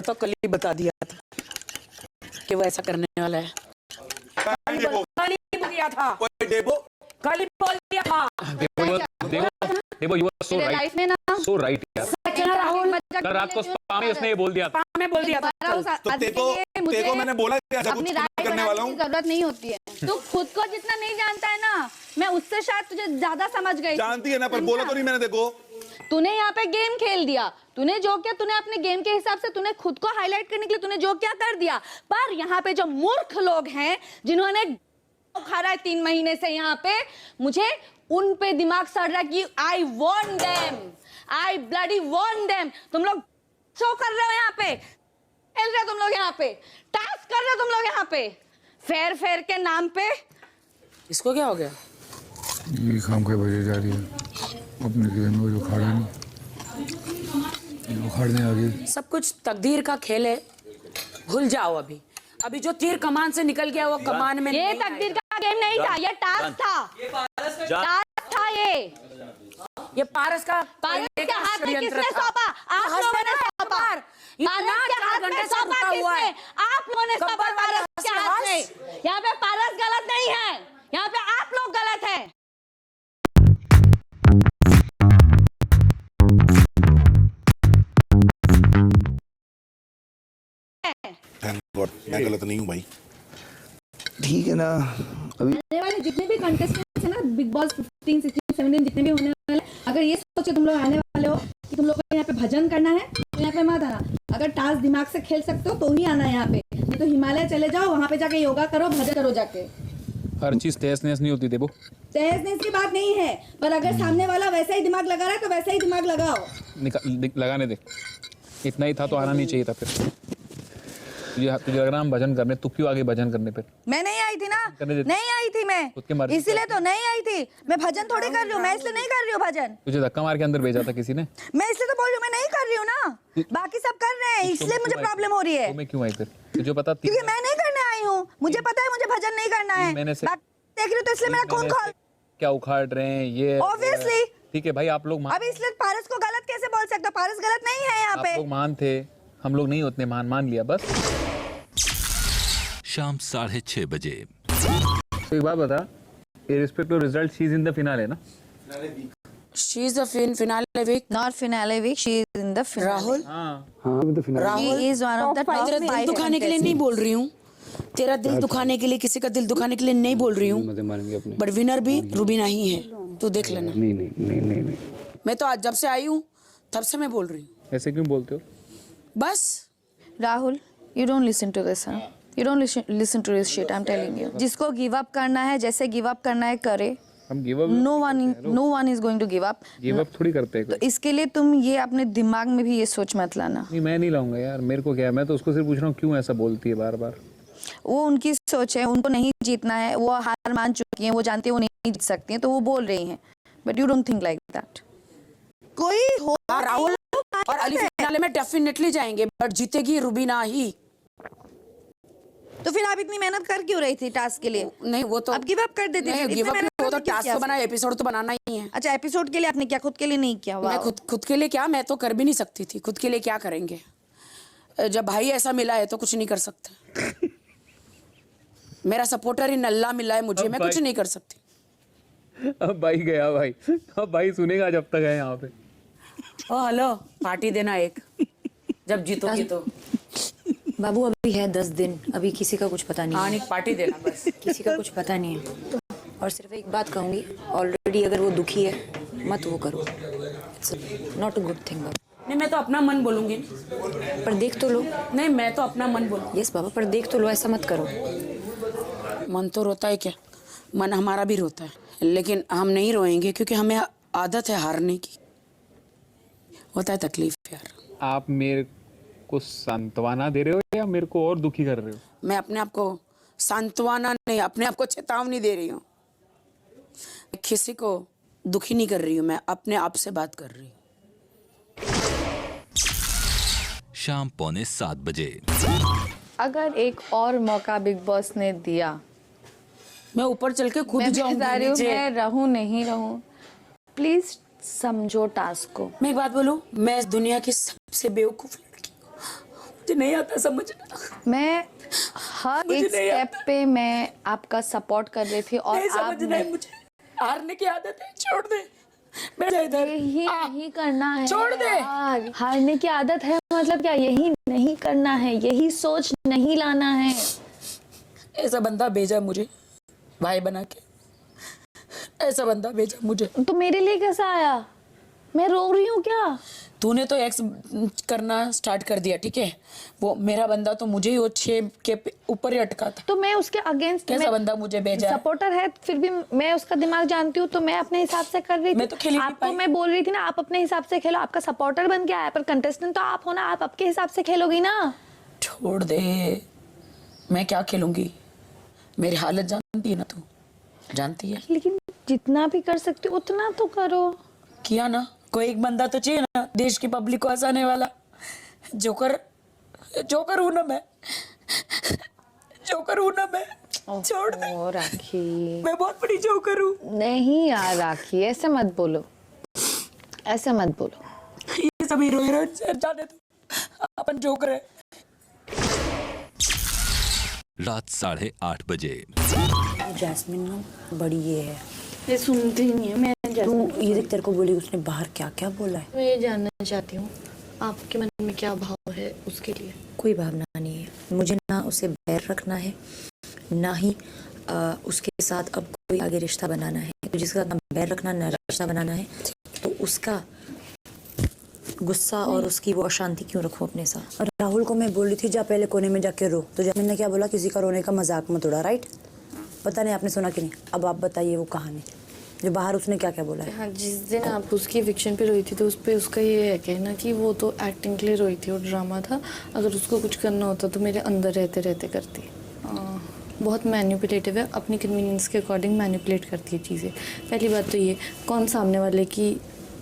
तो कल ही बता दिया था कि वो ऐसा करने वाला है। कल ही बोल दिया था। कल ही बोल दिया था। देखो यू आर सो राइट में ना, सो राइट यार। राहुल कल रात को स्पा में उसने ये बोल दिया था। मैं बोल दिया था तो तेको मैंने बोला अपनी राय करने वाला हूँ। जरूरत नहीं होती है। तू खुद को जितना नहीं जानता है ना, मैं उससे शायद तुझे ज्यादा समझ गई। जानती है ना, पर बोला तो नहीं मैंने। देखो तूने यहाँ पे गेम खेल दिया, तूने जो किया, तूने अपने गेम के हिसाब से तूने खुद को हाईलाइट करने के लिए तूने जो क्या कर दिया। पर यहाँ पे जो मूर्ख लोग हैं जिन्होंने खा रहा है 3 महीने से, यहाँ पे मुझे उन पे दिमाग सड़ रहा है कि I want them, I bloody want them. तुम लोग शो कर रहे हो यहाँ पे, खेल रहे हो तुम लोग यहाँ पे, टास्क कर रहे हो तुम लोग यहाँ पे, फेयर फेयर के नाम पे। इसको क्या हो गया? ये काम के वजह जा रही है अपने गेम में, जो खाड़ा नहीं उखाड़ने आ गई। सब कुछ तकदीर का खेल है, भूल जाओ। अभी अभी जो तीर कमान से निकल गया वो कमान में ये तकदीर का गेम नहीं था, ये टास्क था, टास्क था ये पारस का के हाथ में किसने सौंपा? आप लोगों ने सौंपा। पारस के हाथ में सौंपा किसने? आप लोगों ने सौंपा पारस के हाथ में। यहाँ पे पारस गलत नहीं है, यहाँ पे आप लोग गलत हैं। मैं गलत नहीं हूँ भाई। ठीक है ना। अभी आने वाले जितने भी कंटेस्टेंट्स हैं ना, बिग बॉस 15, 16, 17 जितने भी होने वाले, अगर ये सोचे तुम लोग आने वाले हो कि तुम लोग को यहाँ पे भजन करना है तो यहाँ पे मत आना। अगर टास्क दिमाग से खेल सकते हो तो ही आना है यहाँ पे, नहीं तो हिमालय चले जाओ, वहाँ पे जाके योगा करो, भजन करो जाके। हर चीज तहस नहस नहीं होती। देखो तहस नहस की बात नहीं है, पर अगर सामने वाला वैसा ही दिमाग लगा रहा है तो वैसा ही दिमाग लगाओ। लगाने दे, इतना ही था तो आना नहीं चाहिए था। फिर तुझे लग रहा हम भजन करने, तू क्यों आगे भजन करने पे? मैं नहीं आई थी ना, नहीं आई थी मैं, इसीलिए तो नहीं आई थी। मैं भजन थोड़ी कर रही हूँ, मैं इसलिए नहीं कर रही हूँ भजन। तुझे धक्का मार के अंदर भेजा था किसी ने? मैं इसलिए तो बोल रही हूँ, मैं नहीं कर रही हूँ ना, बाकी सब कर रहे हैं, इसलिए मुझे प्रॉब्लम हो रही है। मैं क्यों आई फिर? तुझे पता? क्योंकि मैं नहीं करने आई हूँ, मुझे पता है मुझे भजन नहीं करना है। देख रही हूँ तो इसलिए मेरा खून खोल क्या उखाड़ रहे हैं ये? ऑब्वियसली ठीक है भाई, आप लोग अब इसलिए पारस को गलत कैसे बोल सकते हो? पारस गलत नहीं है यहाँ पे। आप लोग मान थे, हम लोग नहीं उतने मान लिया बस। शाम 6:30 बजे। तो एक बात बता, irrespective of result, she is in the finale ना? She is the finale week. Not finale week, she is in the finale. Rahul, हाँ अभी तो फिलहाल Rahul She is one of the top तेरा दिल 5 दुखाने के लिए नहीं बोल रही हूँ, तेरा दिल दुखाने के लिए, किसी का दिल दुखाने के लिए नहीं बोल रही हूँ, मजे मारेंगे अपने। बट विनर भी रूबीना ही है, तू देख लेना। नहीं नहीं नहीं नहीं नहीं, मैं तो आज जब से आई हूँ तब से मैं बोल रही हूँ। ऐसे क्यों बोलते हो? बस Rahul, you don't listen to this, huh? You don't listen to this shit, I'm telling you. जिसको गिव अप करना है, जैसे गिव अप करना है करे। हम give up no one is going to give up. Give up थोड़ी करते हैं। तो इसके लिए तुम ये अपने दिमाग में भी ये सोच मत लाना। नहीं, मैं नहीं लाऊंगा यार, मेरे को क्या है, मैं तो उसको सिर्फ पूछ रहा हूँ क्यों ऐसा बोलती है बार बार। वो उनकी सोच है, उनको नहीं जीतना है, वो हार मान चुकी हैं, वो जानती है वो नहीं जीत सकती हैं, तो वो बोल रही हैं, but you don't think like that. कोई हो राहुल और अली फिनाले में डेफिनेटली जाएंगे, बट जीतेगी रूबीना ही। तो फिर आप इतनी मेहनत कर क्यों रही थी टास्क के लिए? नहीं वो तो अब गिव अप कर देती थी। गिव अप वो तो टास्क तो बना, एपिसोड तो बनाना ही है। अच्छा, एपिसोड के लिए आपने क्या, खुद के लिए नहीं किया? मैं खुद के लिए क्या, मैं तो कर भी नहीं सकती थी, खुद के लिए क्या करेंगे? जब भाई ऐसा मिला है तो कुछ नहीं कर सकते। मेरा सपोर्टर ही नल्ला मिला है मुझे, मैं कुछ नहीं कर सकती। अब भाई गया भाई, अब भाई सुनेगा जब तक है यहाँ पे। ओ हेलो, पार्टी देना एक, जब जीतोगी तो। बाबू अभी है 10 दिन, अभी किसी का कुछ पता नहीं है। एक पार्टी देना बस। किसी का कुछ पता नहीं है। और सिर्फ एक बात कहूँगी, ऑलरेडी अगर वो दुखी है मत वो करो, नॉट अ गुड थिंग बाबा। नहीं मैं तो अपना मन बोलूंगी। पर देख तो लो। नहीं मैं तो अपना मन बोलूंगी। यस बाबा, पर देख तो लो, ऐसा मत करो। मन तो रोता है क्या, मन हमारा भी रोता है, लेकिन हम नहीं रोएंगे क्योंकि हमें आदत है हारने की। होता है तकलीफ यार। आप मेरे को सांत्वना दे रहे हो या मेरे को और दुखी कर रहे हो? मैं अपने आप को सांत्वना नहीं, अपने आप को चेतावनी दे रही हूँ। किसी को दुखी नहीं कर रही हूँ, मैं अपने आप से बात कर रही हूँ। शाम 6:45 बजे। अगर एक और मौका बिग बॉस ने दिया, मैं ऊपर चल के खुद जाऊंगी नीचे। मैं रहूं नहीं रहूं, प्लीज समझो टास्क को। मैं एक बात बोलूं, मैं इस दुनिया की सबसे बेवकूफ लड़की हूँ। मुझे नहीं आता समझना। मैं हर मुझे एक नहीं स्टेप पे मैं आपका सपोर्ट कर रही थी और नहीं आप समझना है मुझे। हारने की आदत है, छोड़ दे। बैठ जा इधर। यही नहीं करना है छोड़ दे। यार। हारने की आदत है मतलब क्या, यही नहीं करना है, यही सोच नहीं लाना है। ऐसा बंदा भेजा मुझे भाई बना के, ऐसा बंदा भेजा मुझे। तो मेरे लिए कैसा आया? मैं रो रही हूँ क्या? तूने तो एक्स करना स्टार्ट कर दिया, ठीक है। वो मेरा बंदा तो मुझे ही वो 6 के ऊपर ही अटका था। तो मैं उसके अगेंस्ट कैसा बंदा मुझे भेजा है? सपोर्टर है, फिर भी मैं उसका दिमाग जानती हूँ, तो मैं अपने हिसाब से कर रही थी। मैं तो खेल ही नहीं आपको पाई। मैं बोल रही थी ना, आप अपने हिसाब से खेलो। आपका सपोर्टर बन के आया, पर कंटेस्टेंट तो आप हो ना, आप आपके हिसाब से खेलोगी ना। छोड़ दे, मैं क्या खेलूंगी? मेरी हालत जानती है ना, तू जानती है। लेकिन जितना भी कर सकती हो उतना तो करो। किया ना, कोई एक बंदा तो चाहिए ना देश की पब्लिक को हंसाने वाला। जोकर हूं ना मैं, जोकर हूं ना मैं। छोड़ दे। ओ राखी, मैं बहुत बड़ी जोकर हूँ। नहीं यार राखी, ऐसे मत बोलो, ऐसे मत बोलो। ये सब हीरो हीरोइन से जाने दो, अपन जोकर है। रात 8:30 बजे। जैस्मिन ना बड़ी ये है, ये सुनती नहीं है। मैं तू ये देख, तेरे को बोली उसने बाहर क्या क्या बोला है। मैं ये जानना चाहती हूँ आपके मन में क्या भाव है उसके लिए। कोई भावना नहीं है मुझे, ना उसे बैर रखना है, ना ही उसके साथ अब कोई आगे रिश्ता बनाना है। तो जिसके साथ ना बैर रखना ना रिश्ता बनाना है, तो उसका गुस्सा और उसकी वो अशांति क्यों रखो अपने साथ। और राहुल को मैं बोल रही थी जा पहले कोने में जाके रो, तो जैस्मिन ने क्या बोला, किसी का रोने का मजाक मत उड़ा, राइट? पता नहीं आपने सुना कि नहीं। अब आप बताइए वो कहानी जो बाहर उसने क्या क्या बोला है। हाँ, जिस दिन आप उसकी एविक्शन पे रोई थी तो उस पे उसका ये है कहना कि वो तो एक्टिंग के लिए रोई थी और ड्रामा था, अगर उसको कुछ करना होता तो मेरे अंदर रहते रहते करती। बहुत मैनिपुलेटिव है, अपनी कन्वीनियंस के अकॉर्डिंग मैनिपुलेट करती है चीज़ें। पहली बात तो ये, कौन सामने वाले की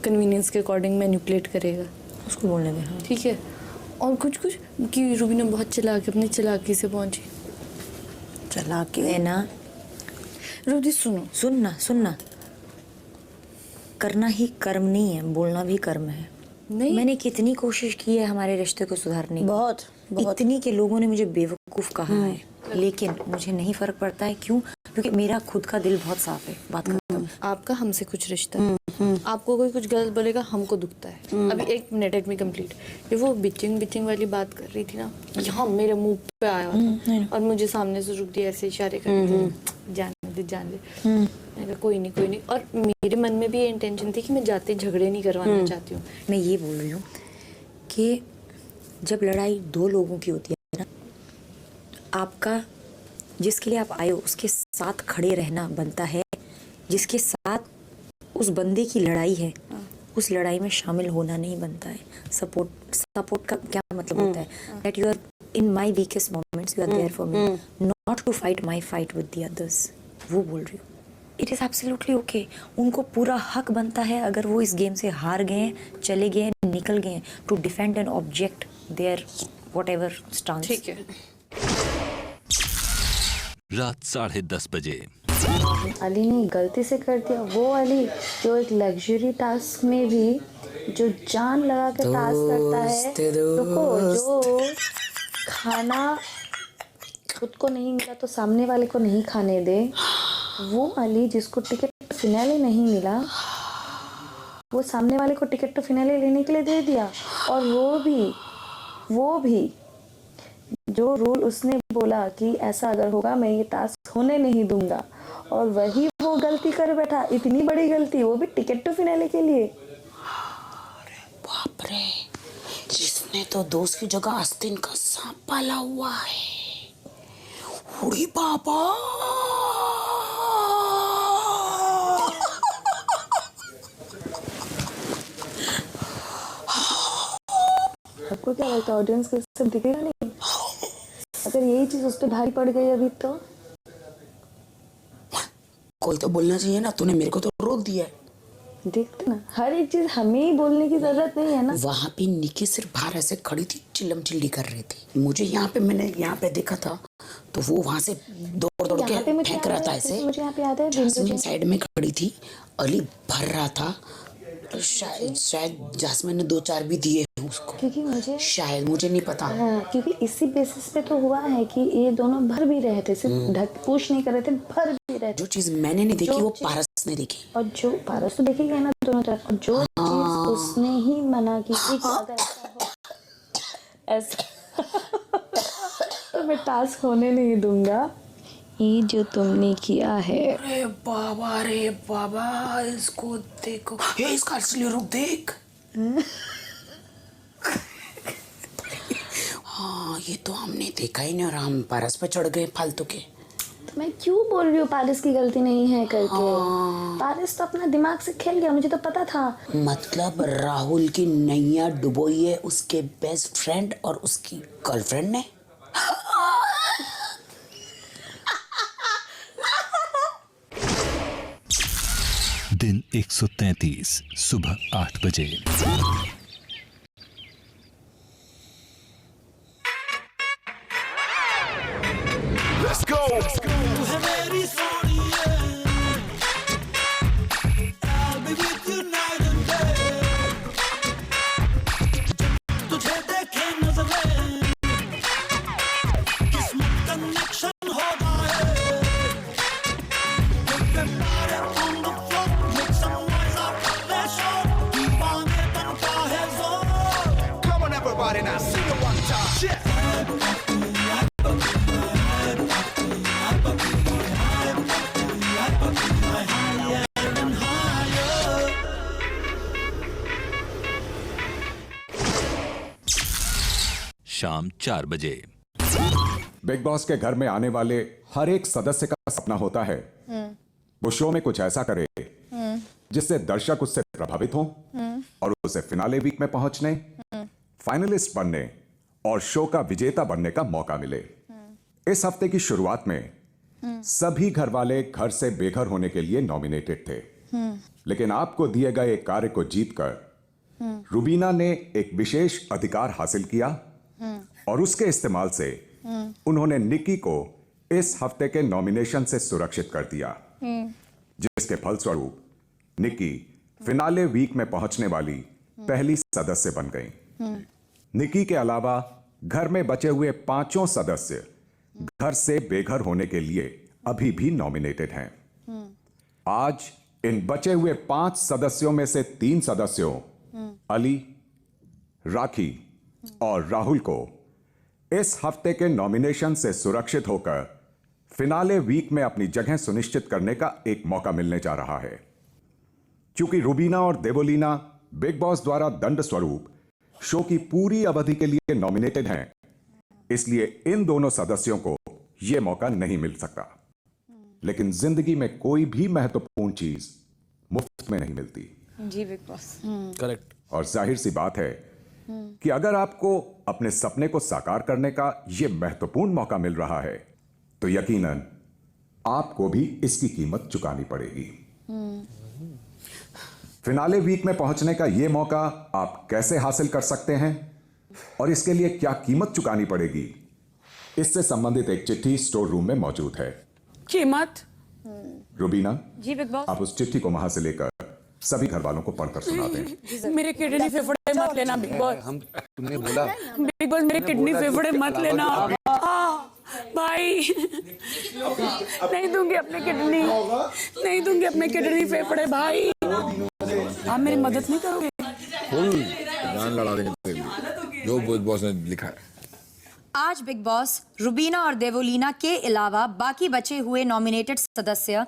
कन्वीनियंस के अकॉर्डिंग मैनिपुलेट करेगा? उसको बोलने में। हाँ ठीक है। और कुछ कि रूबीना बहुत चलाक, अपनी चालाकी से पहुंची। चला के ना, रूबी सुनो, सुनना करना ही कर्म नहीं है, बोलना भी कर्म है। नहीं, मैंने कितनी कोशिश की है हमारे रिश्ते को सुधारने की, बहुत इतनी के लोगों ने मुझे बेवकूफ़ कहा है, लेकिन मुझे नहीं फर्क पड़ता है। क्यों? क्योंकि मेरा खुद का दिल बहुत साफ है। बात खत्म। आपका हमसे कुछ रिश्ता है, आपको कोई कुछ गलत बोलेगा हमको दुखता है। अभी 1 मिनट लेट मी कंप्लीट। ये वो बिचिंग वाली बात कर रही थी ना, यहाँ मेरे मुंह पे आया था और मुझे सामने से रुक दिया, ऐसे इशारे कर दिए, जान ले। मैंने कहा कोई नहीं। और मेरे मन में भी ये इंटेंशन थी कि मैं जाते झगड़े नहीं करवाना चाहती हूँ। मैं ये बोल रही हूँ कि जब लड़ाई 2 लोगों की होती है ना, आपका जिसके लिए आप आए हो उसके साथ खड़े रहना बनता है, जिसके साथ उस बंदे की लड़ाई है उस लड़ाई में शामिल होना नहीं बनता है। सपोर्ट का क्या मतलब होता है? That you are in my weakest moments, you are there for me, not to fight my fight with the others. वो बोल रही हूँ। It is absolutely okay. उनको पूरा हक बनता है, अगर वो इस गेम से हार गए, चले गए, निकल गए, to defend an object their whatever stance. ठीक है। रात 10:30 बजे। अली ने गलती से कर दिया। वो अली जो एक लग्जरी टास्क में भी जो जान लगा के टास्क करता है, रुको, जो खाना खुद को नहीं मिला तो सामने वाले को नहीं खाने दे, वो अली जिसको टिकट फिनाले नहीं मिला, वो सामने वाले को टिकट तो फिनाले लेने के लिए दे दिया। और वो भी जो रूल उसने बोला कि ऐसा अगर होगा मैं ये टास्क होने नहीं दूंगा, और वही वो गलती कर बैठा, इतनी बड़ी गलती, वो भी टिकट टू फिनाले के लिए। बाप रे, जिसने तो दोस्त की जगह आस्तीन का सांप पाला हुआ है। उड़ी बाबा। आपको क्या लगता है ऑडियंस को सब दिखेगा नहीं? अगर यही चीज उस पर भारी पड़ गई अभी तो कोई तो बोलना चाहिए ना, तूने मेरे को तो रोक दिया है। देखते ना, हर एक चीज हमें ही बोलने की जरूरत नहीं है ना। वहां पे निकी सिर्फ बाहर ऐसे खड़ी थी, चिल्लम चिल्ली कर रही थी। मुझे मैंने यहाँ पे देखा था, तो वो वहां से दौड़ के फेंक रहा था ऐसे। मुझे यहाँ पे याद है जैस्मिन साइड में खड़ी थी, अली भर रहा था, शायद शायद जासमीन ने 2-4 भी दिए हैं उसको, क्योंकि मुझे शायद, मुझे नहीं पता। हाँ, क्योंकि इसी बेसिस पे तो हुआ है कि ये दोनों भर भी रहे थे, सिर्फ ढक पुश नहीं कर रहे थे, भर भी रहे थे। जो चीज मैंने नहीं देखी जो वो चीज़- पारस ने देखी। और जो पारस तो देखी गई ना दोनों तरफ, और जो चीज उसने ही मना की थी कि अगर ऐसा हो ऐसा तो मैं टास्क होने नहीं दूंगा। ये जो तुमने किया है, अरे बाबा, इसको देखो, ये इसका असली रूप देख। हाँ, ये तो हमने देखा ही नहीं और हम पारस पे चढ़ गए फालतू के। तो मैं क्यों बोल रही हूँ पारस की गलती नहीं है करके? पारस तो अपना दिमाग से खेल गया, मुझे तो पता था। मतलब राहुल की नैया डुबोई है उसके बेस्ट फ्रेंड और उसकी गर्लफ्रेंड ने। दिन 133 सुबह 8 बजे। Let's go. Come on, everybody, now sing it one time. Yeah. शाम 4 बजे। बिग बॉस के घर में आने वाले हर एक सदस्य का सपना होता है वो शो में कुछ ऐसा करे जिससे दर्शक उससे प्रभावित हों और उसे फिनाले वीक में पहुंचने, फाइनलिस्ट बनने और शो का विजेता बनने का मौका मिले। इस हफ्ते की शुरुआत में सभी घर वाले घर से बेघर होने के लिए नॉमिनेटेड थे, लेकिन आपको दिए गए एक कार्य को जीतकर रुबीना ने एक विशेष अधिकार हासिल किया और उसके इस्तेमाल से उन्होंने निकी को इस हफ्ते के नॉमिनेशन से सुरक्षित कर दिया, जिसके फलस्वरूप निकी फिनाले वीक में पहुंचने वाली पहली सदस्य बन गई। निकी के अलावा घर में बचे हुए 5 सदस्य घर से बेघर होने के लिए अभी भी नॉमिनेटेड हैं। आज इन बचे हुए 5 सदस्यों में से 3 सदस्यों अली, राखी और राहुल को इस हफ्ते के नॉमिनेशन से सुरक्षित होकर फिनाले वीक में अपनी जगह सुनिश्चित करने का एक मौका मिलने जा रहा है। क्योंकि रुबीना और देवोलीना बिग बॉस द्वारा दंड स्वरूप शो की पूरी अवधि के लिए नॉमिनेटेड हैं, इसलिए इन दोनों सदस्यों को यह मौका नहीं मिल सकता। लेकिन जिंदगी में कोई भी महत्वपूर्ण चीज मुफ्त में नहीं मिलती। जी बिग बॉस। करेक्ट। और जाहिर सी बात है कि अगर आपको अपने सपने को साकार करने का यह महत्वपूर्ण मौका मिल रहा है तो यकीनन आपको भी इसकी कीमत चुकानी पड़ेगी। फिनाले वीक में पहुंचने का यह मौका आप कैसे हासिल कर सकते हैं और इसके लिए क्या कीमत चुकानी पड़ेगी, इससे संबंधित एक चिट्ठी स्टोर रूम में मौजूद है। कीमत? रुबीना, जी बिग बॉस। आप उस चिट्ठी को वहां से लेकर सभी घर वालों को पढ़कर सुना दें। मेरे किडनी फेफड़े मत लेना बिग बॉस। हम तुमने बोला बिग बॉस मेरे किडनी फेफड़े मत लेना भाई। नहीं दूंगी अपने किडनी, नहीं दूंगी अपने किडनी फेफड़े भाई। आप मेरी मदद नहीं करोगे? फुल जान लड़ा देंगे तेरे लिए, जो बिग बॉस ने लिखा है। आज बिग बॉस रुबीना और देवोलीना के अलावा बाकी बचे हुए नॉमिनेटेड सदस्य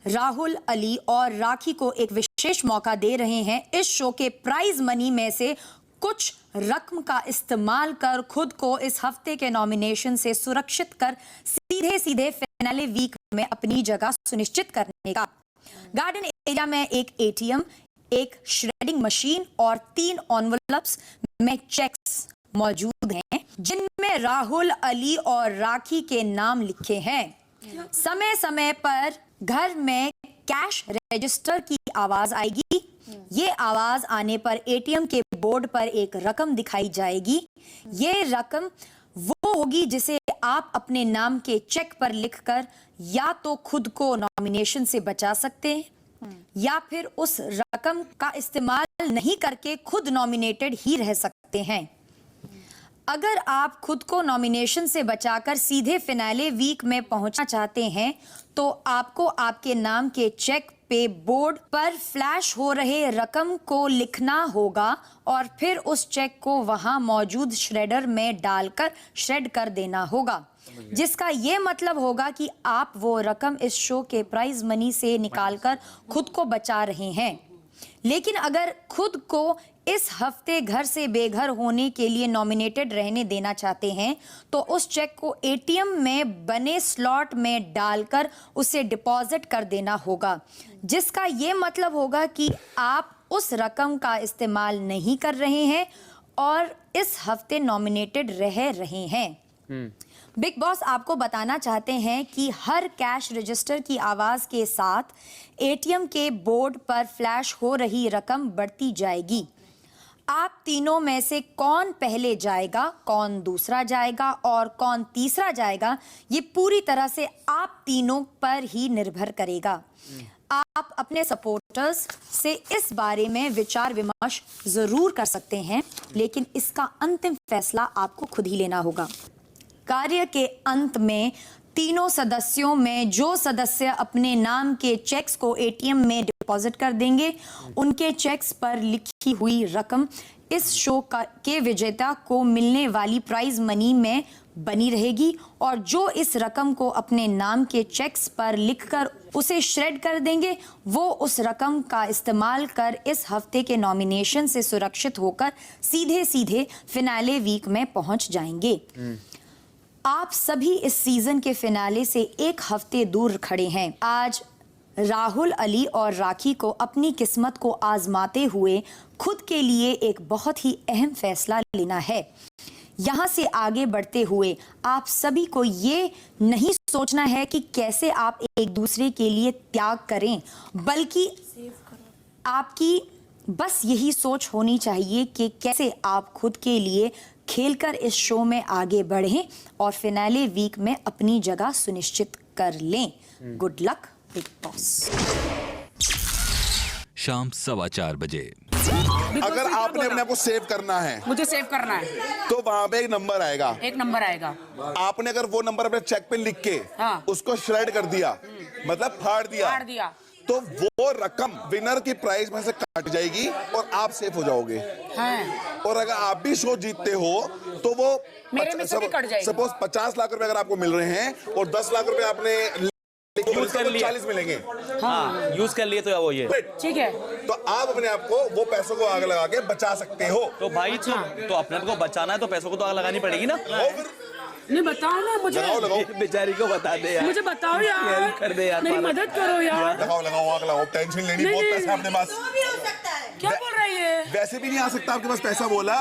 राहुल, अली और राखी को एक विशेष मौका दे रहे हैं इस शो के प्राइज मनी में से कुछ रकम का इस्तेमाल कर खुद को इस हफ्ते के नॉमिनेशन से सुरक्षित कर सीधे सीधे फिनाले वीक में अपनी जगह सुनिश्चित करने का। गार्डन एरिया में एक एटीएम, एक श्रेडिंग मशीन और 3 एनवलप्स में चेक्स मौजूद हैं जिनमें राहुल, अली और राखी के नाम लिखे हैं। समय समय पर घर में कैश रजिस्टर की आवाज आएगी। ये आवाज आने पर एटीएम के बोर्ड पर एक रकम दिखाई जाएगी। ये रकम वो होगी जिसे आप अपने नाम के चेक पर लिखकर या तो खुद को नॉमिनेशन से बचा सकते हैं या फिर उस रकम का इस्तेमाल नहीं करके खुद नॉमिनेटेड ही रह सकते हैं। अगर आप खुद को नॉमिनेशन से बचाकर सीधे फिनाले वीक में पहुंचना चाहते हैं तो आपको आपके नाम के चेक पे बोर्ड पर फ्लैश हो रहे रकम को लिखना होगा और फिर उस चेक को वहां मौजूद श्रेडर में डालकर श्रेड कर देना होगा, जिसका ये मतलब होगा कि आप वो रकम इस शो के प्राइज मनी से निकालकर खुद को बचा रहे हैं। लेकिन अगर खुद को इस हफ्ते घर से बेघर होने के लिए नॉमिनेटेड रहने देना चाहते हैं तो उस चेक को एटीएम में बने स्लॉट में डालकर उसे डिपॉजिट कर देना होगा, जिसका ये मतलब होगा कि आप उस रकम का इस्तेमाल नहीं कर रहे हैं और इस हफ्ते नॉमिनेटेड रह रहे हैं। बिग बॉस आपको बताना चाहते हैं कि हर कैश रजिस्टर की आवाज के साथ एटीएम के बोर्ड पर फ्लैश हो रही रकम बढ़ती जाएगी। आप तीनों में से कौन पहले जाएगा, कौन दूसरा जाएगा और कौन तीसरा जाएगा, ये पूरी तरह से आप तीनों पर ही निर्भर करेगा। आप अपने सपोर्टर्स से इस बारे में विचार विमर्श जरूर कर सकते हैं, लेकिन इसका अंतिम फैसला आपको खुद ही लेना होगा। कार्य के अंत में तीनों सदस्यों में जो सदस्य अपने नाम के चेक्स को एटीएम में डिपॉजिट कर देंगे, उनके चेक्स पर लिखी हुई रकम इस शो के विजेता को मिलने वाली प्राइज मनी में बनी रहेगी और जो इस रकम को अपने नाम के चेक्स पर लिखकर उसे श्रेड कर देंगे, वो उस रकम का इस्तेमाल कर इस हफ्ते के नॉमिनेशन से सुरक्षित होकर सीधे सीधे फिनाले वीक में पहुंच जाएंगे। आप सभी इस सीजन के फिनाले से एक हफ्ते दूर खड़े हैं। आज राहुल, अली और राखी को अपनी किस्मत को आजमाते हुए खुद के लिए एक बहुत ही अहम फैसला लेना है। यहाँ से आगे बढ़ते हुए आप सभी को ये नहीं सोचना है कि कैसे आप एक दूसरे के लिए त्याग करें, बल्कि आपकी बस यही सोच होनी चाहिए कि कैसे आप खुद के लिए खेलकर इस शो में आगे बढ़ें और फिनाले वीक में अपनी जगह सुनिश्चित कर लें। Good luck big boss. शाम 4:15 बजे। अगर आपने अपने आप को सेव करना है, मुझे सेव करना है, तो वहाँ पे एक नंबर आएगा। एक नंबर आएगा। आपने अगर वो नंबर अपने चेक पे लिख के उसको श्रेड कर दिया, मतलब फाड़ दिया, तो वो रकम विनर की प्राइस में से काट जाएगी और आप सेफ हो जाओगे। और अगर आप भी शो जीतते हो तो वो मेरे में से भी कट जाएगी। सपोज 50 लाख रुपए अगर आपको मिल रहे हैं और 10 लाख रुपए आपने यूज कर लिए, 40 मिलेंगे। हाँ, यूज कर लिए तो वो ये ठीक है। तो आप अपने आप को वो पैसों को आग लगा के बचा सकते हो। तो भाई तो अपने को बचाना है तो पैसों को तो आग लगानी पड़ेगी ना। नहीं बताओ ना मुझे, बेचारी को बता दे यार, मुझे बताओ यार, कर दे यार, मेरी मदद करो यार। लगाओ आग लगाओ, टेंशन लेनी, बहुत पैसा अपने पास। क्या बोल रही है? वैसे भी नहीं आ सकता आपके पास पैसा, बोला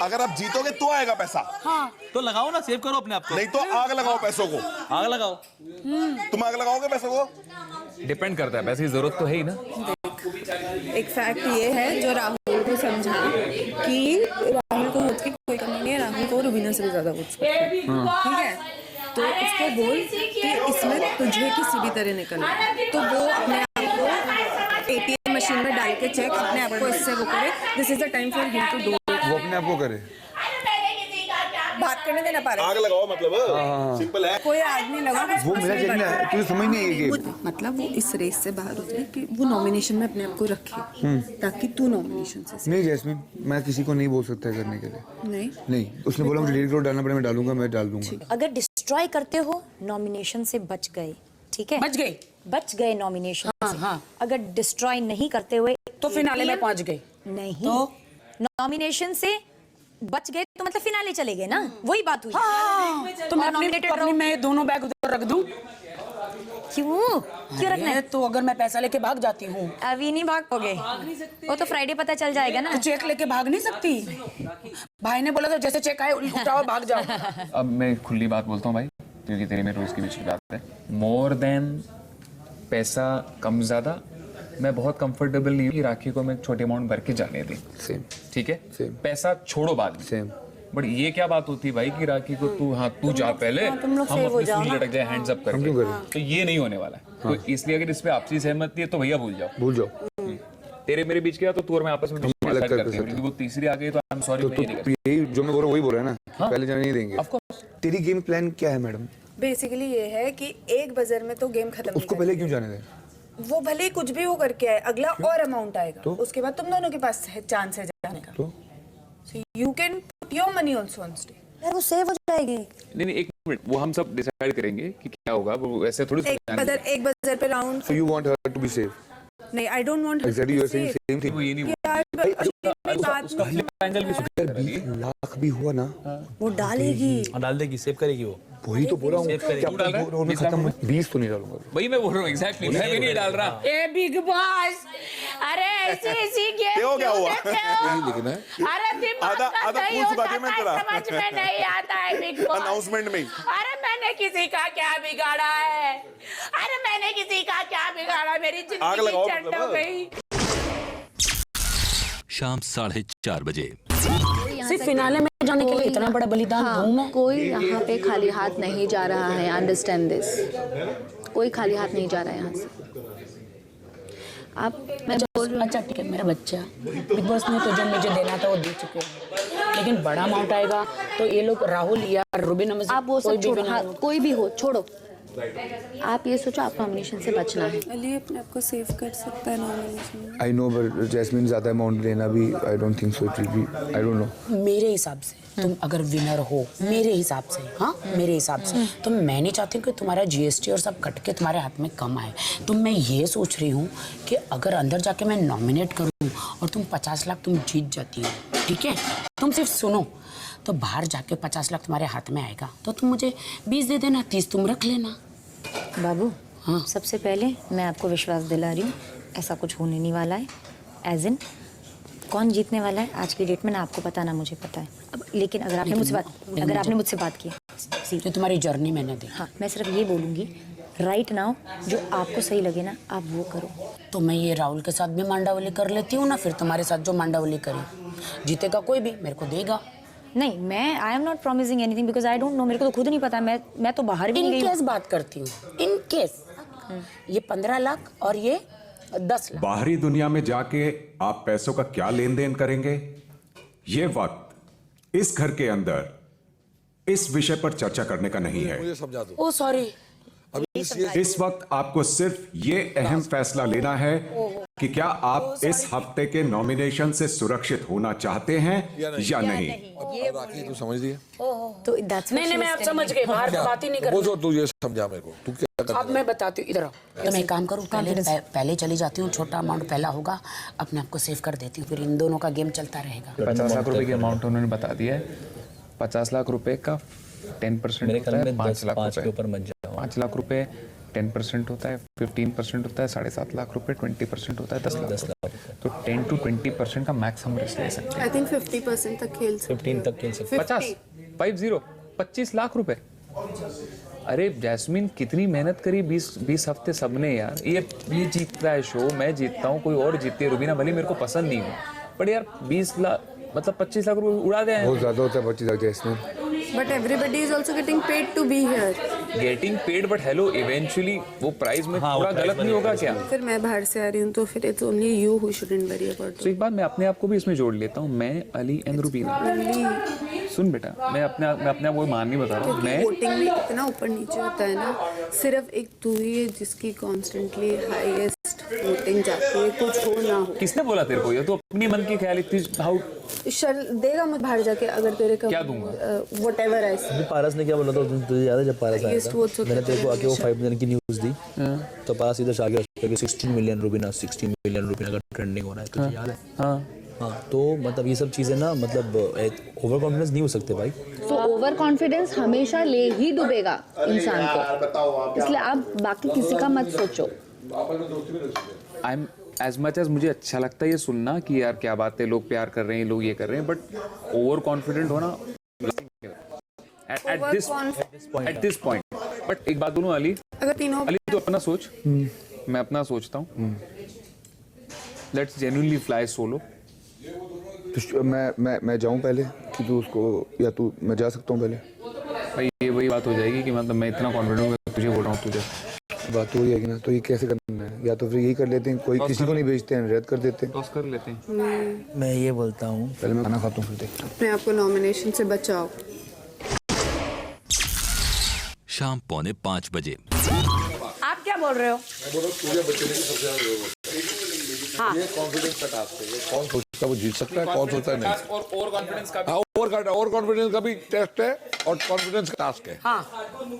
अगर आप जीतोगे तो आएगा पैसा। हाँ तो लगाओ ना, सेव करो अपने आप को। नहीं तो आग लगाओ पैसों को। आग लगाओ। तुम आग लगाओगे पैसों को? डिपेंड करता है, पैसे की जरूरत तो है ही ना। एक फैक्ट ये है जो राहुल को समझा कि राहुल को खुद की कोई कमी नहीं है, राहुल को रुबीना से भी ज्यादा कुछ, ठीक है, तो उसको बोल कि इसमें तुझे किसी भी तरह निकलना, तो वो अपने आप को एटीएम मशीन में डाल के चेक अपने आप को इससे वो करे। This is the time for him to do. वो अपने आप को करे, बात करने देना पा रहा आग लगाओ, मतलब सिंपल है। कोई आदमी लगा वो मेरा चेक ना, तुझे समझ नहीं है ये मतलब वो इस रेस से बाहर उतरे कि वो नॉमिनेशन में अपने आप को रखे ताकि तू नॉमिनेशन से। नहीं जैस्मिन, मैं किसी को नहीं बोल सकता करने के लिए। नहीं, उसने बोला मुझे डिलीट करो, डालना पड़े, मैं डालूंगा, मैं डाल दूंगा। अगर डिस्ट्रॉय करते हो नॉमिनेशन से बच गए, ठीक है, बच गए नॉमिनेशन से। अगर डिस्ट्रॉय नहीं करते हुए तो फिनाले में पहुंच गए, नहीं तो नॉमिनेशन से बच गए तो मतलब फिनाले चले गए ना, वही बात हुई। तो मैं अपनी मैं दोनों बैग उधर रख दूं? क्यों रखना है? तो अगर मैं पैसा लेके भाग जाती हूँ, अभी नहीं भाग पाओगे, वो तो फ्राइडे पता चल जाएगा ना। तो चेक लेके भाग नहीं सकती? भाई ने बोला था जैसे चेक आए उठाओ भाग जाओ। अब मैं खुली बात बोलता हूँ भाई, क्योंकि तेरे में रोज की बीच की बात है। मोर देन पैसा कम ज्यादा मैं बहुत कंफर्टेबल नहीं हूँ कि राखी को मैं एक छोटे अमाउंट भर के जाने दें। सेम, ठीक है, सेम। पैसा छोड़ो बाद में, सेम। बट ये क्या बात होती है भाई कि राखी को तू जा पहले, हम अपनी सुई लटक जाए हैंड्स अप करके, तो ये नहीं होने वाला है। तो इसलिए अगर इस पे आपसी सहमति है तो भैया भूल जाओ। तेरे मेरे बीच क्या तो तू और मैं आपस में डिसाइड करते हैं, वो तीसरी आ गई तो आई एम सॉरी, यही जो मैं बोल रहा हूँ वही बोल रहा है ना, पहले जाने नहीं देंगे। ऑफ कोर्स तेरी गेम प्लान क्या है मैडम? बेसिकली ये है कि एक बजर में तो गेम खत्म उसको पहले क्यों जाने दें? वो भले ही कुछ भी वो करके आए, अगला और अमाउंट आएगा, उसके बाद तुम दोनों के पास है चांस है जाने का। तो you can put your money also on stage. यार वो सेव हो जाएगी। नहीं एक मिनट, वो हम सब डिसाइड करेंगे कि क्या होगा, वो ऐसे थोड़ी एक बजर पे round. So you want her to be safe? नहीं, I don't want Exactly, you are saying same thing. वो ये नहीं उसका एंगल भी 20 लाख भी हुआ ना, वो डालेगी, डाल देगी, सेव करेगी वो। वही तो बोल रहा हूँ, तू डाल रहा है? खत्म 20 तो नहीं डालूंगा। वही मैं बोल रहा हूँ एग्जैक्टली, मैं भी नहीं डाल रहा। ए बिग बॉस, अरे ऐसी गेम क्या हुआ? लेकिन है अरे दिमाग आधा का सही पूछ होता बाकी मैं है, चला। समझ में नहीं आता है बिग बॉस। अनाउंसमेंट में ही। अरे मैंने किसी का क्या बिगाड़ा है? अरे मैंने किसी का क्या बिगाड़ा? मेरी आग जिंदगी लगाओ चंड हो गई। शाम 4:30 बजे। सिर्फ फिनाले में जाने के लिए इतना बड़ा बलिदान दूं मैं? कोई यहाँ पे खाली हाथ नहीं जा रहा है, अंडरस्टैंड दिस। कोई खाली हाथ नहीं जा रहा है यहाँ से। आप मैं बोल रही हूँ, अच्छा ठीक है, मेरा बच्चा बिग बॉस ने तो जो मुझे देना था वो दे चुके हैं, लेकिन बड़ा अमाउंट आएगा तो ये लोग राहुल या रुबिन में से आप वो सब छोड़ो, हाँ, हो। कोई भी हो छोड़ो। आप ये सोचो आपको नॉमिनेशन से बचना है। अली अपने आप को सेव कर सकता है नॉमिनेशन में। I know but जैस्मिन ज्यादा अमाउंट लेना भी I don't think so it will be, I don't know। मेरे हिसाब से तुम अगर विनर हो, मेरे हिसाब से, हाँ मेरे हिसाब से, तो मैं नहीं चाहती कि तुम्हारा जीएसटी और सब कट के तुम्हारे हाथ में कम आए। तो मैं ये सोच रही हूँ कि अगर अंदर जाके मैं नॉमिनेट करूँ और तुम 50 लाख तुम जीत जाती हो, ठीक है, तुम सिर्फ सुनो, तो बाहर जाके 50 लाख तुम्हारे हाथ में आएगा तो तुम मुझे 20 दे देना, 30 तुम रख लेना। बाबू हाँ। सबसे पहले मैं आपको विश्वास दिला रही हूँ ऐसा कुछ होने नहीं वाला है। एज इन कौन जीतने वाला है आज की डेट में ना आपको पता ना मुझे पता है। अब लेकिन अगर आपने मुझसे बात की, जो तुम्हारी जर्नी मैंने देखी, हाँ मैं सिर्फ ये बोलूँगी राइट नाउ जो आपको सही लगे ना आप वो करो। तो मैं ये राहुल के साथ भी मांडावली कर लेती हूँ ना, फिर तुम्हारे साथ जो मांडावली करी, जीतेगा कोई भी मेरे को देगा। नहीं मैं I am not promising anything because I don't know, मेरे को तो खुद नहीं पता, मैं तो बाहर भी नहीं गई। इन केस बात करती हूँ, इन केस ये 15 लाख और ये 10 लाख। बाहरी दुनिया में जाके आप पैसों का क्या लेन देन करेंगे, ये वक्त इस घर के अंदर इस विषय पर चर्चा करने का नहीं है। मुझे समझा दो। ओ सॉरी, इस वक्त आपको सिर्फ ये अहम फैसला लेना है कि क्या आप इस हफ्ते के नॉमिनेशन से सुरक्षित होना चाहते हैं या नहीं। राखी तू समझ लिया? तो दैट्स नहीं मैं आप समझ गए, बाहर बात ही नहीं कर। वो जो तू ये समझा मेरे को, तू क्या कर अब मैं बताती हूँ, इधर आओ। तो मैं एक काम करूँ, पहले चली जाती हूँ, छोटा अमाउंट पहला होगा, अपने आप को सेव कर देती हूँ, फिर इन दोनों का गेम चलता रहेगा। 50 लाख रुपए की अमाउंट उन्होंने बता दिया है। 50 लाख रुपए का 10% होता है 5 लाख रुपए के ऊपर मत जाओ। 5 लाख रुपए 10% होता है, 15% होता है 7.5 लाख रुपए, 20% होता है 10 लाख। तो 10 to 20% का मैक्स हम रिस्क ले सकते हैं। आई थिंक 50% तक खेल सकते, 15 तक खेल सकते। 25 लाख रुपए। अरे जैस्मिन कितनी मेहनत करी 20 हफ्ते सबने यार। ये जीतता है शो, मैं जीतता हूँ, कोई और जीतती है, रुबीना भले मेरे को पसंद नहीं है, बट यार 20 लाख मतलब 25 लाख रुपए उड़ा दे। बहुत ज्यादा होता है 25 lakh Jasmine. But everybody is also getting paid to be here. Getting paid but hello eventually वो प्राइस में थोड़ा गलत नहीं होगा क्या? फिर मैं बाहर से आ रही हूँ तो फिर it's only you who shouldn't worry about. तो एक बात मैं अपने आप को भी इसमें जोड़ लेता हूँ, मैं अली एंड रुबीना। सुन बेटा, मैं अपने आप वो मान नहीं बता रहा हूँ। मैं वोटिंग में इतना ऊपर नीचे होता है ना, सिर्फ एक तू ही है जिसकी कॉन्स्टेंटली हाईएस्ट वोटिंग जाती है, कुछ हो ना हो। किसने बोला तेरे को? ये तो अपनी मन की ख्याल थी। हाउ देगा मत बाहर जाके अगर तेरे का क्या दूंगा? व्हाटएवर है। पारस ने क्या बोला था तुझे याद है? जब पारस आया था मैंने तेरे को आके वो 5 मिलियन की न्यूज़ दी, तो पारस इधर से आगे 16 मिलियन रुबीना, 16 मिलियन रुबीना का ट्रेंडिंग हो रहा है, तुझे याद है? हाँ, तो मतलब ये सब चीज़ें ना, मतलब ओवर कॉन्फिडेंस नहीं हो सकते भाई। तो ओवर कॉन्फिडेंस हमेशा ले ही डूबेगा इंसान को, इसलिए आप बाकी किसी का मत सोचो। I am as much as मुझे अच्छा लगता है ये सुनना कि यार क्या बात है, लोग प्यार कर रहे हैं, लोग ये कर रहे हैं, बट ओवर कॉन्फिडेंट होना एट दिस पॉइंट। बट एक बात बोलूं अली, अगर तीनों अली तू अपना सोच, मैं अपना सोचता हूँ। Let's genuinely fly solo. तो मैं जाऊँ पहले कि तू उसको, या तू मैं जा सकता हूँ पहले? भाई ये वही बात हो जाएगी कि मतलब मैं इतना कॉन्फिडेंट हूँ, तुझे बोल रहा हूँ, तुझे बात हो जाएगी ना, तो ये कैसे करना है? या तो फिर यही कर लेते हैं, कोई किसी को नहीं बेचते हैं, रद्द कर देते हैं। टॉस कर लेते हैं। मैं ये बोलता हूँ पहले मैं खाना खाता हूँ फिर देखता हूँ। अपने आप को नॉमिनेशन से बचाओ। शाम 4:45 आप क्या बोल रहे हो? हाँ। ये कॉन्फिडेंस का टास्क है, कौन सोचता है वो जीत सकता है, कौन सोचता है नहीं। और ओवर कॉन्फिडेंस का हाँ, ओवर कॉन्फिडेंस का भी टेस्ट है और कॉन्फिडेंस का टास्क है। हाँ।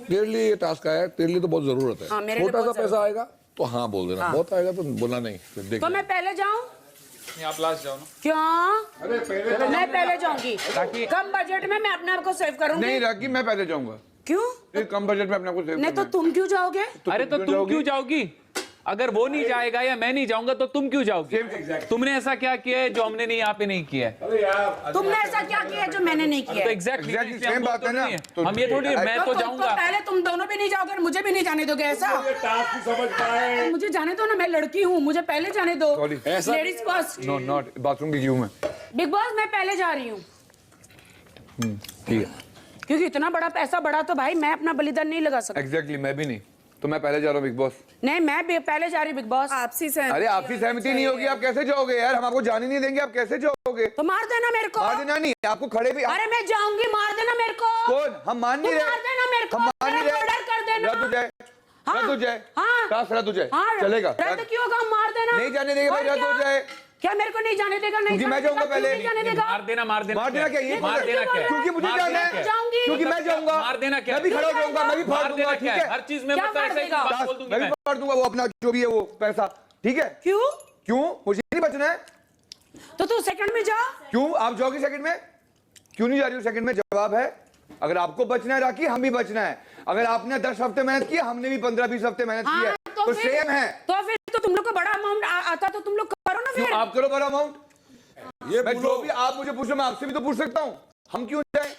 तेरे लिए ये टास्क है, तेरे लिए तो बहुत जरूरत है। हाँ, मेरे लिए छोटा सा बहुत पैसा आएगा तो हाँ बोल देना, बहुत आएगा तो बोलना नहीं, फिर देख तो मैं पहले जाऊँ? आप लास्ट जाओ ना। क्यों? अरे पहले मैं पहले जाऊंगी। कम बजट में मैं अपने आप को सेव करूंगी। नहीं राकी, मैं पहले जाऊंगा। क्यों? कम बजट में अपने आप को सेव नहीं तो तुम क्यों जाओगे? अरे तो तुम क्यों जाओगी? अगर वो नहीं जाएगा या मैं नहीं जाऊंगा तो तुम क्यों जाओगे? तुमने ऐसा क्या किया है जो हमने नहीं यहाँ पे नहीं किया है? तुमने ऐसा क्या किया है जो मैंने नहीं किया? तो एग्जैक्टली सेम बात है ना। हम ये थोड़ी, मैं तो जाऊंगा। पहले तुम दोनों भी नहीं जाओगे और मुझे भी नहीं जाने दोगे ऐसा? मुझे जाने दो ना, मैं लड़की हूँ, मुझे पहले जाने दो। Ladies first. No not bathroom की क्यों मैं? बिग बॉस मैं पहले जा रही हूँ। ठीक है। क्योंकि इतना बड़ा पैसा बढ़ा तो भाई मैं अपना बलिदान नहीं लगा सकता। एग्जैक्टली मैं भी नहीं, तो मैं पहले जा रहा हूँ बिग बॉस। नहीं, मैं पहले जा रही हूँ बिग बॉस। आपसी सहमति। अरे आपकी सहमति नहीं होगी, आप कैसे जाओगे यार? हम आपको जाने नहीं देंगे, आप कैसे जाओगे? तो मार देना मेरे को। मार देना नहीं, आपको खड़े भी। अरे मैं जाऊंगी, मार देना मेरे को। कौन? हम मान नहीं रहे। मार देना मेरे को। हम मान नहीं रहे। ऑर्डर कर देना। रद्द हो जाए, हाँ। रद्द हो जाए। हाँ। टास्क रद्द हो जाए। हाँ। चलेगा। रद्द क्यों होगा? मार देना। नहीं जाने देंगे भाई, रद्द हो जाए। क्या मेरे को नहीं जाने देगा? नहीं क्योंकि मैं जाऊंगा पहले। नहीं जाने देगा। मार देना मार देना क्या? ये मार देना क्या? क्योंकि मुझे जाना है, जाऊंगी। क्योंकि मैं जाऊंगा। मार देना क्या? मैं भी खड़ा हो जाऊंगा, मैं भी फाड़ मार दूंगा, देना ठीक क्या है? है? हर चीज में क्या मतलब फाड़ ऐसे ही देगा? बात बोल दूंगी मैं भी फाड़ दूंगा वो अपना जो भी है वो पैसा, ठीक है? क्यों? क्यों? मुझे नहीं बचना है। तो तू सेकंड में जा। क्यों आप जाओगे सेकंड में? क्यों नहीं जा रही हो सेकंड में? जवाब है, अगर आपको बचना है राखी, हम भी बचना है। अगर आपने 10 हफ्ते मेहनत की, हमने भी 15-20 हफ्ते मेहनत की है, तो सेम है। तो फिर तो तुम लोग को बड़ा अमाउंट आता तो तुम लोग करो ना फिर। आप करो बड़ा अमाउंट। ये मैं जो भी आप मुझे पूछो, मैं आपसे भी तो पूछ सकता हूँ। हम क्यों जाए?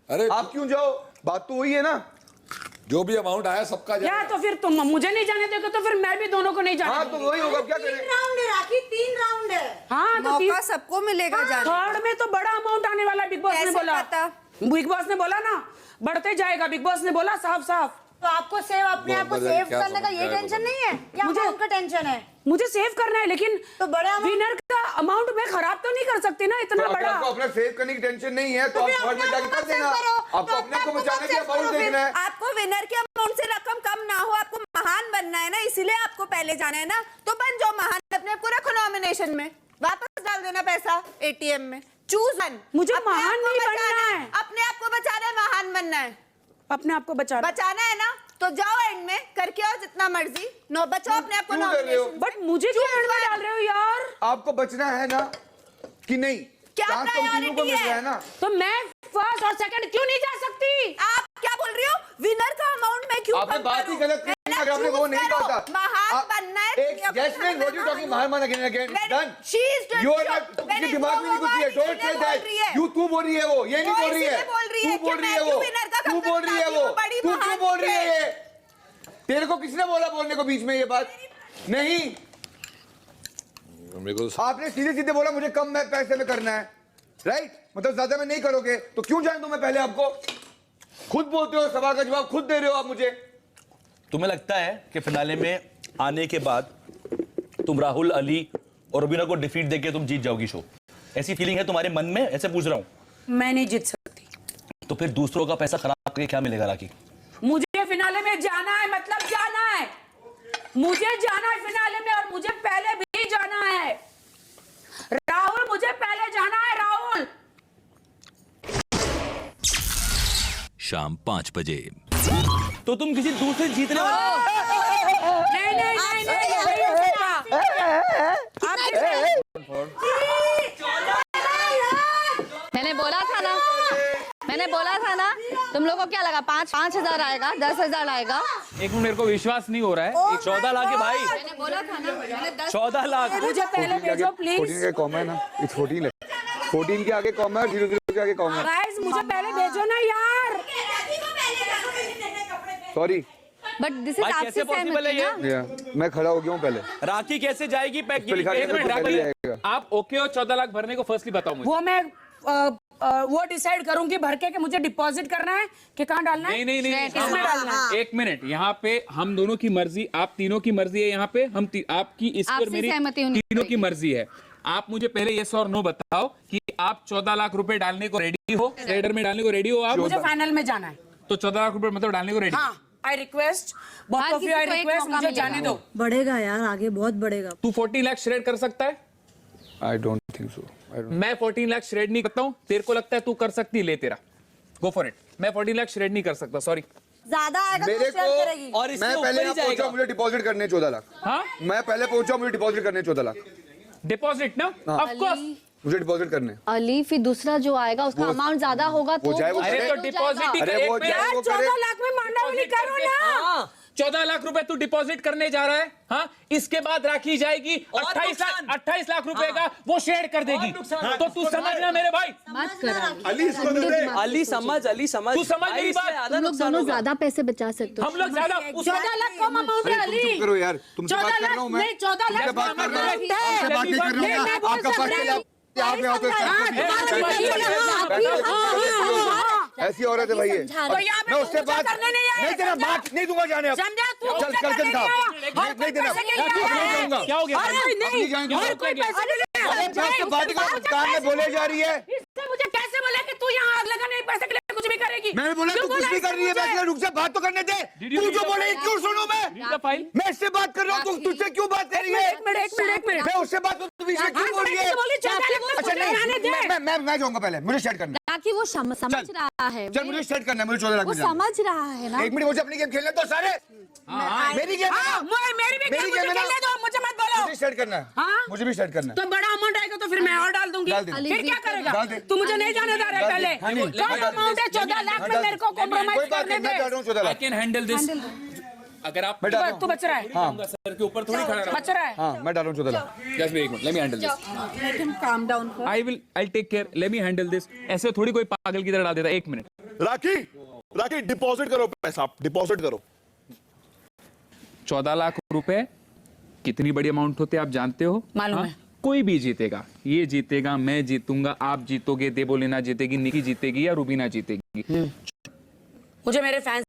अरे आप क्यों जाओ? बात तो वही है ना। जो भी अमाउंट आया सबका या तो फिर तुम मुझे नहीं जाने दोगे तो फिर मैं भी दोनों को नहीं जाने हाँ तो वही होगा, क्या करें? 3 राउंड है राखी, 3 राउंड है। हाँ तो मौका सबको मिलेगा जाने। थर्ड में तो बड़ा अमाउंट आने वाला है, बिग बॉस ने कैसे बोला। पता? बिग बॉस ने बोला ना, बढ़ते जाएगा, बिग बॉस ने बोला साफ साफ। तो आपको सेव अपने आप को सेव करने का ये टेंशन नहीं है या मुझे उनका टेंशन है? मुझे सेव करना है, लेकिन तो बड़ा विनर का अमाउंट मैं खराब तो नहीं कर सकती ना इतना तो अगर बड़ा। आपको अपना सेव करने की टेंशन नहीं है तो आप थर्ड में जाके कर देना। आपको अपने को बचाने की अमाउंट देखना है। आपको विनर के अमाउंट से रकम कम ना हो, आपको महान बनना है ना, इसीलिए आपको पहले जाना है ना। तो बन जाओ महान, अपने आप को रखो नॉमिनेशन में, वापस डाल देना पैसा एटीएम में। Choose one. मुझे महान नहीं बनना है, अपने आप को बचाना है, महान बनना है। अपने आप को बचाना है ना, तो जाओ एंड में करके आओ जितना मर्जी, नो बचाओ अपने आप को क्यों कर रहे हो? नॉमिनेशन। बट मुझे क्यों एंड में डाल रहे हो यार? आपको बचना है ना कि नहीं? क्या चांस तो हम तीनों को priority मिल रहा है? है ना। तो मैं फर्स्ट और सेकंड क्यों नहीं जा सकती? आप क्या बोल रही हो? विनर का अमाउंट मैं क्यों आपने कम बात ही करूं? गलत की, पहले अगर आपने वो choose नहीं करो, कहा था। महान बनना है। एक जैस्मिन, व्हाट यू टॉकिंग महान again again? Done. She is doing you are job. Not, मैंने दिमाग में नहीं घुसी है। Don't say that. यू तू बोल रही है, वो ये नहीं बोल रही है। तू बोल रही है वो, तू बोल रही है वो, तू क्यों बोल रही है ये? तेरे को किसने बोला बोलने को बीच में ये बात? नहीं, आपने सीधे सीधे बोला मुझे कम पैसे में करना है, राइट? मतलब ज्यादा में नहीं करोगे तो क्यों जान दूं मैं पहले आपको? खुद बोलते हो, सवाल का जवाब खुद दे रहे हो आप मुझे। तुम्हें लगता है कि फिनाले में आने के बाद तुम राहुल, अली और रुबीना को डिफीट देके तुम जीत जाओगी शो? ऐसी फीलिंग है तुम्हारे मन में? ऐसे पूछ रहा हूं। मैं नहीं जीत सकती। तो फिर दूसरों का पैसा खराब करके क्या मिलेगा राखी? मुझे फिनाले में जाना है, मतलब जाना है, मुझे जाना है फिनाले में, और मुझे पहले भी जाना है। राहुल, मुझे पहले जाना है राहुल। शाम 5 बजे। तो तुम किसी दूसरे जीतने वाले नहीं नहीं नहीं नहीं, नहीं हो सकता। मैंने बोला था ना, तुम लोगों को क्या लगा 5,000 आएगा, 10,000 आएगा? एक मिनट, मेरे को विश्वास नहीं हो रहा है। 14 लाख है भाई, मैंने बोला था ना, मैंने 10 14 लाख। मुझे पहले भेजो प्लीज। 14 के कॉमा है ना, इट्स 14 है। 14 के आगे कॉमा है, 0 के आगे कॉमा है। गाइस मुझे पहले भेजो ना यार। सॉरी, बट दिस इज भाई, आपसे कैसे possible है सहमति ये? ना? मैं खड़ा हो गया हूँ पहले। राखी कैसे जाएगी पैक? पे लिखा एक है, मिनट, पहले राखी, जाएगा। आप ओके हो 14 लाख भरने को? फर्स्टली बताओ मुझे। वो मैं वो डिसाइड करूंगी भर के कि मुझे डिपॉजिट करना है कि कहाँ डालना है। नहीं किसमें डालना है? एक मिनट, यहाँ पे हम दोनों की मर्जी, आप तीनों की मर्जी है। यहाँ पे हम आपकी इस पर आपसे मेरी सहमति होनी तीनों की मर्जी है। आप मुझे पहले यस और नो बताओ कि आप 14 लाख रुपए डालने को रेडी हो? ट्रेडर में डालने को रेडी हो आप? मुझे फाइनल में जाना है। तो 14 लाख रुपए मतलब डालने को रेडी? हाँ, आई रिक्वेस्ट हर किसी आई को एक रिक्वेस्ट, मौका मुझे मिलेगा। जाने दो। बढ़ेगा यार, आगे बहुत बढ़ेगा। तू 14 लाख श्रेड कर सकता है? I don't think so. मैं 14 लाख श्रेड नहीं करता हूँ। तेरे को लगता है तू कर सकती है? ले तेरा, गो फॉर इट। मैं 14 लाख श्रेड नहीं कर सकता, सॉरी। ज्यादा आएगा तो मेरे शेयर करेगी। को और इससे मैं ऊपर पहले ही यहाँ जाएगा। पहुंचा, मुझे डिपॉजिट करने 14 लाख। हाँ, मैं पहले पहुंचा, मुझे डिपॉजिट करने 14 लाख। डिपॉजिट ना, ऑफ कोर्स। मुझे डिपॉजिट करने। अली फिर दूसरा जो आएगा उसका अमाउंट ज्यादा होगा तो जाए वो अरे तो डिपॉजिट ही अरे वो यार 14 लाख में मांडावली करो ना। 14 लाख रुपए तू डिपॉजिट करने जा रहा है। हाँ, इसके बाद राखी जाएगी 28 लाख रुपए का वो शेयर कर देगी। तो तू समझना मेरे भाई, मत कर अली इसको दे दे। अली समझ तू समझ मेरी बात। तुम लोग दोनों ज्यादा पैसे बचा सकते हो। हम लोग ज्यादा 14 लाख कम अमाउंट है अली। चुप करो यार, तुमसे बात 14 कर रहा हूँ मैं। नहीं 14 लाख तुमसे बात कर रहा हूँ, अमाउंट है। तुमसे बात नहीं कर रहा हूँ मैं। आपका पास चला आप में होते ऐसी औरत है भाई ये। मैं उससे बात नहीं तेरा बात नहीं दूंगा जाने। अब चल चल के दिखा। नहीं देना, नहीं दूंगा। क्या हो गया? नहीं जाएंगे। काम में बोले जा रही है। मुझे कैसे बोला कि तू यहाँ आग लगाने पैसे के लिए कुछ भी करेगी? मैंने बोला तू कुछ भी कर रही है, मैं रुक जा, बात तो करने दे। तू जो बोले क्यों सुनूं मैं? मैं इससे बात कर रहा हूँ, तू तुझसे क्यों बात कर रही है? एक मिनट मैं उससे बात तू बीच में क्यों बोल रही है? अच्छा नहीं, मैं जाऊंगा पहले, मुझे स्टार्ट करना है। ताकि वो समझ रहा है, चल मुझे स्टार्ट करना है, मुझे 14 लाख वो में जाना है। समझ रहा है ना। एक मिनट, मुझे अपनी गेम खेलने दो सारे। मेरी गेम है ना? मेरी भी मेरी मुझे गेम है ना? खेलने दो, मुझे मत बोलो। मुझे स्टार्ट करना है। हाँ? मुझे भी स्टार्ट करना है। तो बड़ा अमाउंट आएगा तो फिर मैं और डाल दूंगी। डाल दे। फिर क्या करेगा? डाल दे। तू मुझे नहीं जाने दे रहा है पहले। हाँ, नहीं। कौन अमाउंट है 14 लाख में? मेरे को कोई कॉम्प्रोमाइज बात करने नहीं, मैं दे। डाल रहा हूँ 14 आई लाख। Can handle this. अगर आप तू बच रहा है? हाँ सर के ऊपर थोड़ी खड़ा बच रहा है? हाँ, मैं डाल रहा हूँ 14 lakh. Just wait, let me handle this. Let him calm down. I take care, let me handle this. ऐसे थोड़ी कोई पागल की तरह डाल देता। एक मिनट। राखी डिपॉजिट करो पैसा, आप डिपॉजिट करो। 14 लाख रुपए कितनी बड़ी अमाउंट होते हैं आप जानते हो? मालूम है। कोई भी जीतेगा, ये जीतेगा, मैं जीतूंगा, आप जीतोगे, देबोलीना जीतेगी, निकी जीतेगी या रूबीना जीतेगी। मुझे मेरे फैंस